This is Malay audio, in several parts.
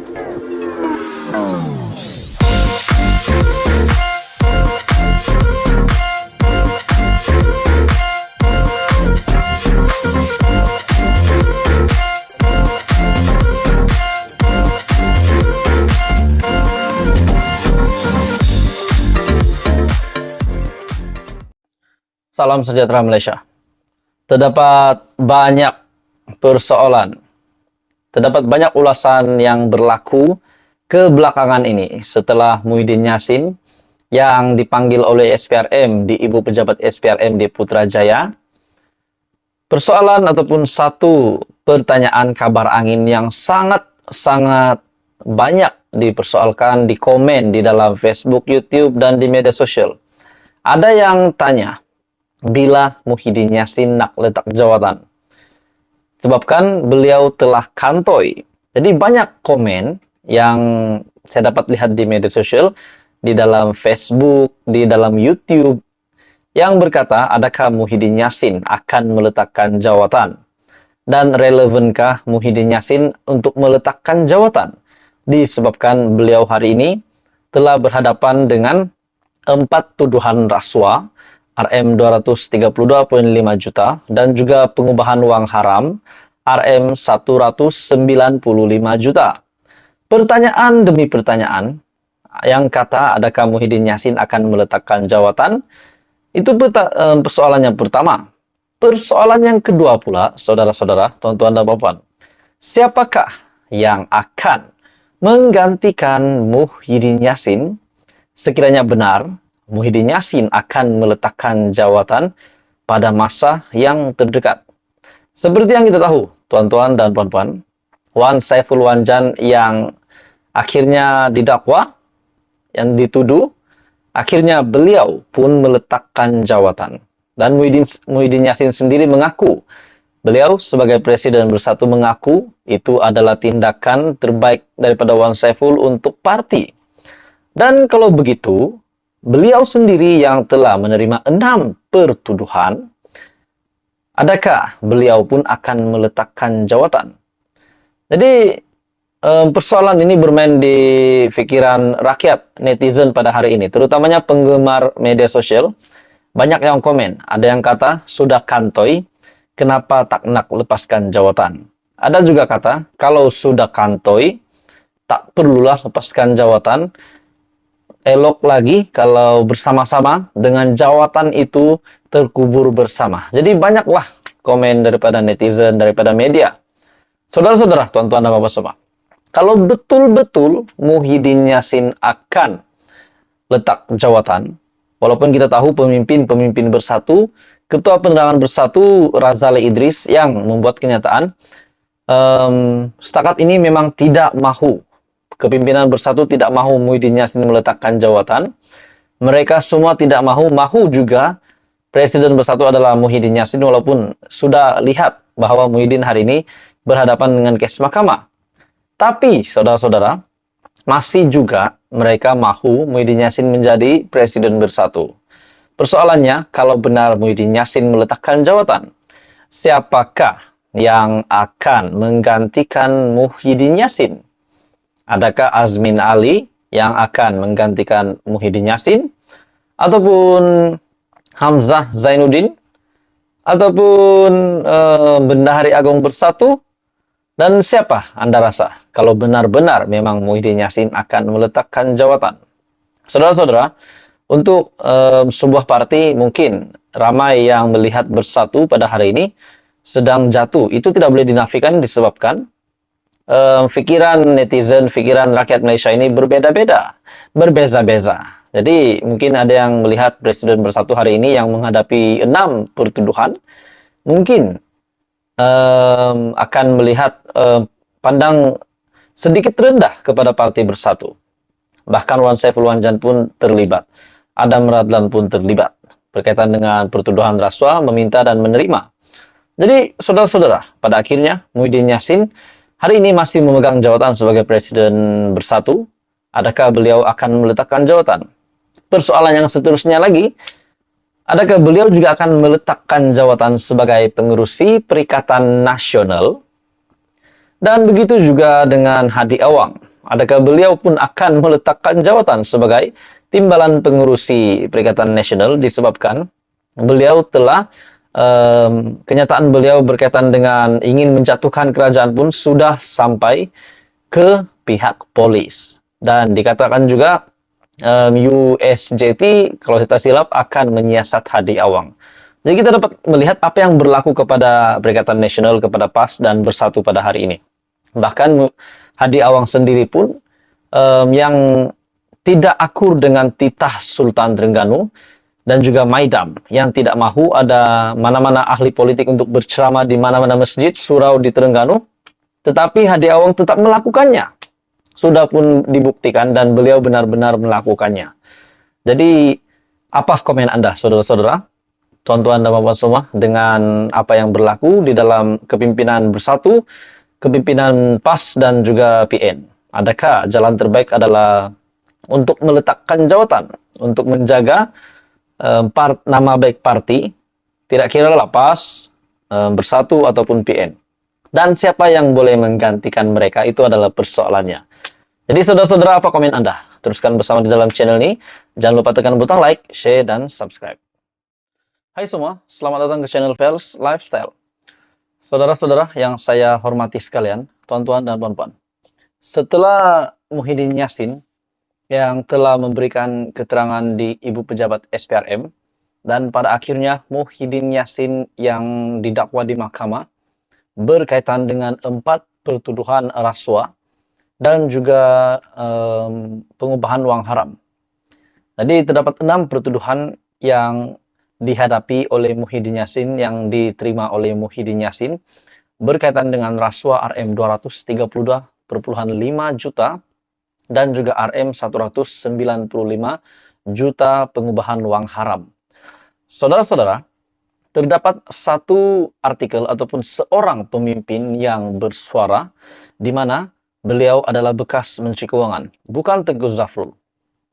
Salam sejahtera Malaysia. Terdapat banyak persoalan, terdapat banyak ulasan yang berlaku kebelakangan ini setelah Muhyiddin Yassin yang dipanggil oleh SPRM di Ibu Pejabat SPRM di Putrajaya. Persoalan ataupun satu pertanyaan kabar angin yang sangat banyak dipersoalkan, di komen di dalam Facebook, YouTube, dan di media sosial. Ada yang tanya, bila Muhyiddin Yassin nak letak jawatan? Sebabkan beliau telah kantoi. Jadi banyak komen yang saya dapat lihat di media sosial, di dalam Facebook, di dalam YouTube, yang berkata, adakah Muhyiddin Yassin akan meletakkan jawatan? Dan relevankah Muhyiddin Yassin untuk meletakkan jawatan? Disebabkan beliau hari ini telah berhadapan dengan 4 tuduhan rasuah, RM 232.5 juta, dan juga pengubahan wang haram RM 195 juta. Pertanyaan demi pertanyaan yang kata adakah Muhyiddin Yassin akan meletakkan jawatan, itu persoalan yang pertama. Persoalan yang kedua pula, saudara-saudara, tuan-tuan dan puan-puan, siapakah yang akan menggantikan Muhyiddin Yassin sekiranya benar Muhyiddin Yassin akan meletakkan jawatan pada masa yang terdekat? Seperti yang kita tahu, tuan-tuan dan puan-puan, Wan Saiful Wanjan yang akhirnya didakwa, yang dituduh, akhirnya beliau pun meletakkan jawatan. Dan Muhyiddin Yassin sendiri mengaku, beliau sebagai Presiden Bersatu mengaku itu adalah tindakan terbaik daripada Wan Saiful untuk parti. Dan kalau begitu, beliau sendiri yang telah menerima 6 pertuduhan, adakah beliau pun akan meletakkan jawatan? Jadi, persoalan ini bermain di fikiran rakyat netizen pada hari ini, terutamanya penggemar media sosial. Banyak yang komen, ada yang kata, sudah kantoi, kenapa tak nak lepaskan jawatan? Ada juga kata, kalau sudah kantoi, tak perlulah lepaskan jawatan, elok lagi kalau bersama-sama dengan jawatan itu terkubur bersama. Jadi banyaklah komen daripada netizen, daripada media. Saudara-saudara, tuan-tuan dan bapak semua, kalau betul-betul Muhyiddin Yassin akan letak jawatan, walaupun kita tahu pemimpin Bersatu, Ketua Penerangan Bersatu Razali Idris yang membuat kenyataan, setakat ini memang tidak mahu, kepimpinan Bersatu tidak mahu Muhyiddin Yassin meletakkan jawatan. Mereka semua tidak mahu juga Presiden Bersatu adalah Muhyiddin Yassin, walaupun sudah lihat bahwa Muhyiddin hari ini berhadapan dengan kes mahkamah. Tapi, saudara-saudara, masih juga mereka mahu Muhyiddin Yassin menjadi Presiden Bersatu. Persoalannya, kalau benar Muhyiddin Yassin meletakkan jawatan, siapakah yang akan menggantikan Muhyiddin Yassin? Adakah Azmin Ali yang akan menggantikan Muhyiddin Yassin? Ataupun Hamzah Zainuddin? Ataupun Bendahari Agung Bersatu? Dan siapa Anda rasa kalau benar-benar memang Muhyiddin Yassin akan meletakkan jawatan? Saudara-saudara, untuk sebuah parti mungkin ramai yang melihat Bersatu pada hari ini sedang jatuh. Itu tidak boleh dinafikan disebabkan pikiran netizen, pikiran rakyat Malaysia ini berbeza-beza. Jadi mungkin ada yang melihat Presiden Bersatu hari ini yang menghadapi 6 pertuduhan, mungkin akan melihat pandang sedikit rendah kepada Parti Bersatu. Bahkan Wan Saiful Wanjan pun terlibat, Adam Radlan pun terlibat berkaitan dengan pertuduhan rasuah, meminta dan menerima. Jadi saudara-saudara, pada akhirnya Muhyiddin Yassin hari ini masih memegang jawatan sebagai Presiden Bersatu. Adakah beliau akan meletakkan jawatan? Persoalan yang seterusnya lagi, adakah beliau juga akan meletakkan jawatan sebagai pengerusi Perikatan Nasional? Dan begitu juga dengan Hadi Awang. Adakah beliau pun akan meletakkan jawatan sebagai timbalan pengurusi Perikatan Nasional disebabkan beliau telah kenyataan beliau berkaitan dengan ingin menjatuhkan kerajaan pun sudah sampai ke pihak polis. Dan dikatakan juga USJT kalau tidak silap akan menyiasat Hadi Awang. Jadi kita dapat melihat apa yang berlaku kepada Perikatan Nasional, kepada PAS dan Bersatu pada hari ini. Bahkan Hadi Awang sendiri pun yang tidak akur dengan titah Sultan Trengganu dan juga Maidam yang tidak mahu ada mana-mana ahli politik untuk berceramah di mana-mana masjid, surau di Trengganu, tetapi Hadi Awang tetap melakukannya. Sudah pun dibuktikan dan beliau benar-benar melakukannya. Jadi, apa komen Anda, saudara-saudara, tuan-tuan dan bapak semua, dengan apa yang berlaku di dalam kepimpinan Bersatu, kepimpinan PAS dan juga PN? Adakah jalan terbaik adalah untuk meletakkan jawatan, untuk menjaga nama baik parti, tidak kira lah PAS, Bersatu ataupun PN. Dan siapa yang boleh menggantikan mereka itu adalah persoalannya. Jadi saudara-saudara, apa komen Anda? Teruskan bersama di dalam channel ini. Jangan lupa tekan butang like, share, dan subscribe. Hai semua, selamat datang ke channel Fels Lifestyle. Saudara-saudara yang saya hormati sekalian, tuan-tuan dan puan-puan. Setelah Muhyiddin Yassin yang telah memberikan keterangan di Ibu Pejabat SPRM, dan pada akhirnya Muhyiddin Yassin yang didakwa di mahkamah berkaitan dengan 4 pertuduhan rasuah dan juga pengubahan uang haram. Jadi terdapat 6 pertuduhan yang dihadapi oleh Muhyiddin Yassin, yang diterima oleh Muhyiddin Yassin berkaitan dengan rasuah RM 232,5 juta dan juga RM 195 juta pengubahan uang haram. Saudara-saudara, terdapat satu artikel ataupun seorang pemimpin yang bersuara di mana beliau adalah bekas Menteri Keuangan, bukan Tengku Zafrul,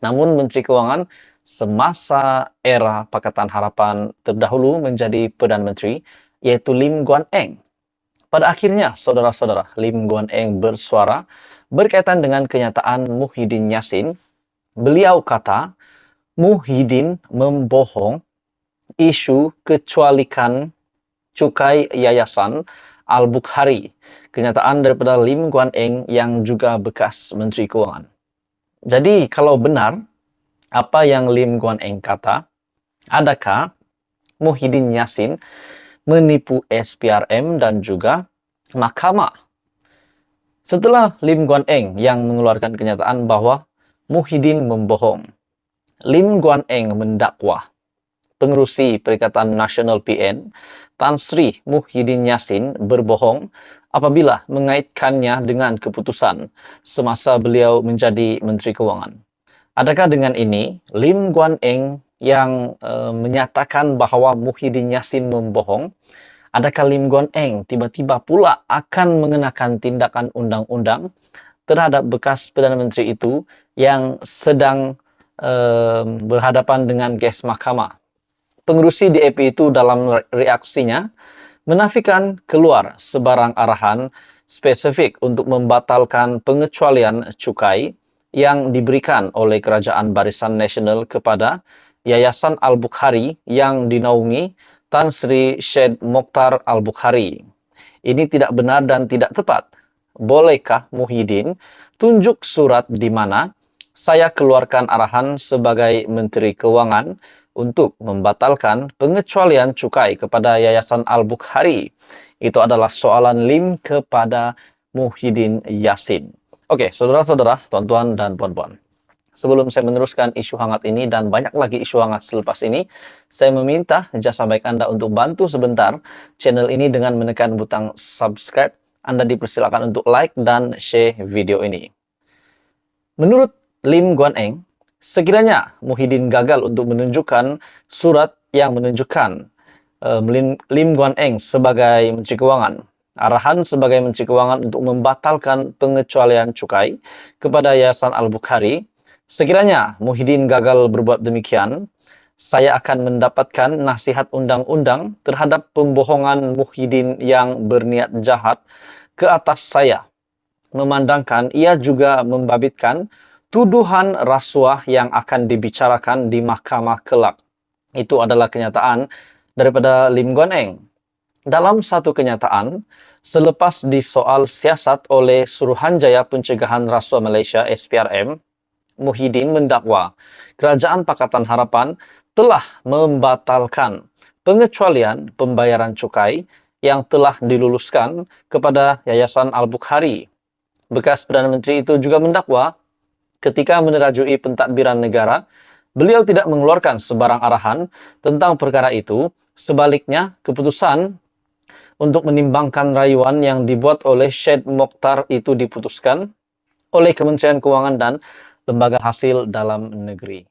namun Menteri Keuangan semasa era Pakatan Harapan terdahulu menjadi Perdana Menteri, yaitu Lim Guan Eng. Pada akhirnya, saudara-saudara, Lim Guan Eng bersuara berkaitan dengan kenyataan Muhyiddin Yassin. Beliau kata, Muhyiddin membohong isu kecualikan cukai Yayasan Al-Bukhari. Kenyataan daripada Lim Guan Eng yang juga bekas Menteri Keuangan. Jadi kalau benar apa yang Lim Guan Eng kata, adakah Muhyiddin Yassin menipu SPRM dan juga mahkamah? Setelah Lim Guan Eng yang mengeluarkan kenyataan bahwa Muhyiddin membohong, Lim Guan Eng mendakwa pengurusi Perikatan Nasional PN, Tan Sri Muhyiddin Yassin berbohong apabila mengaitkannya dengan keputusan semasa beliau menjadi Menteri Keuangan. Adakah dengan ini Lim Guan Eng yang menyatakan bahwa Muhyiddin Yassin membohong, adakah Lim Guan Eng tiba-tiba pula akan mengenakan tindakan undang-undang terhadap bekas Perdana Menteri itu yang sedang berhadapan dengan kes mahkamah? Pengurusi DAP itu dalam reaksinya menafikan keluar sebarang arahan spesifik untuk membatalkan pengecualian cukai yang diberikan oleh Kerajaan Barisan Nasional kepada Yayasan Al-Bukhari yang dinaungi Tan Sri Syed Mokhtar Al-Bukhari. Ini tidak benar dan tidak tepat. Bolehkah Muhyiddin tunjuk surat di mana saya keluarkan arahan sebagai Menteri Keuangan untuk membatalkan pengecualian cukai kepada Yayasan Al-Bukhari? Itu adalah soalan Lim kepada Muhyiddin Yassin. Oke, saudara-saudara, tuan-tuan dan puan-puan. Sebelum saya meneruskan isu hangat ini dan banyak lagi isu hangat selepas ini, saya meminta jasa baik Anda untuk bantu sebentar channel ini dengan menekan butang subscribe. Anda dipersilakan untuk like dan share video ini. Menurut Lim Guan Eng, sekiranya Muhyiddin gagal untuk menunjukkan surat yang menunjukkan Lim Guan Eng sebagai Menteri Keuangan, arahan sebagai Menteri Keuangan untuk membatalkan pengecualian cukai kepada Yayasan Al-Bukhari, sekiranya Muhyiddin gagal berbuat demikian, saya akan mendapatkan nasihat undang-undang terhadap pembohongan Muhyiddin yang berniat jahat ke atas saya. memandangkan ia juga membabitkan tuduhan rasuah yang akan dibicarakan di mahkamah kelak. Itu adalah kenyataan daripada Lim Guan Eng. Dalam satu kenyataan, selepas disoal siasat oleh Suruhanjaya Pencegahan Rasuah Malaysia SPRM, Muhyiddin mendakwa Kerajaan Pakatan Harapan telah membatalkan pengecualian pembayaran cukai yang telah diluluskan kepada Yayasan Al-Bukhari. Bekas Perdana Menteri itu juga mendakwa ketika menerajui pentadbiran negara, beliau tidak mengeluarkan sebarang arahan tentang perkara itu. Sebaliknya, keputusan untuk menimbangkan rayuan yang dibuat oleh Syed Mokhtar itu diputuskan oleh Kementerian Keuangan dan Lembaga Hasil Dalam Negeri.